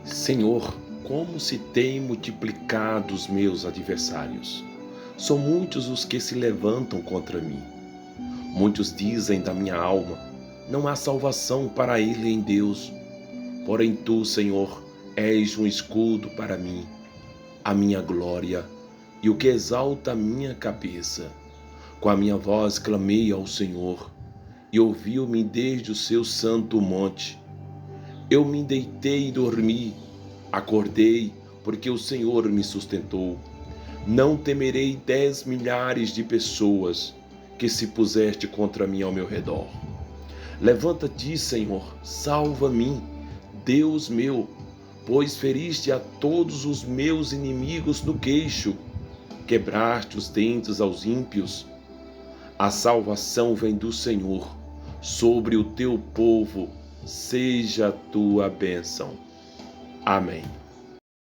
Senhor, como se têm multiplicado os meus adversários. São muitos os que se levantam contra mim. Muitos dizem da minha alma: não há salvação para ele em Deus. Porém tu, Senhor, és um escudo para mim, a minha glória e o que exalta a minha cabeça. Com a minha voz clamei ao Senhor, e ouviu-me desde o seu santo monte. Eu me deitei e dormi, acordei, porque o Senhor me sustentou. Não temerei 10 milhares de pessoas que se puseste contra mim ao meu redor. Levanta-te, Senhor, salva-me, Deus meu, pois feriste a todos os meus inimigos no queixo, quebraste os dentes aos ímpios. A salvação vem do Senhor, sobre o teu povo seja a tua bênção. Amém.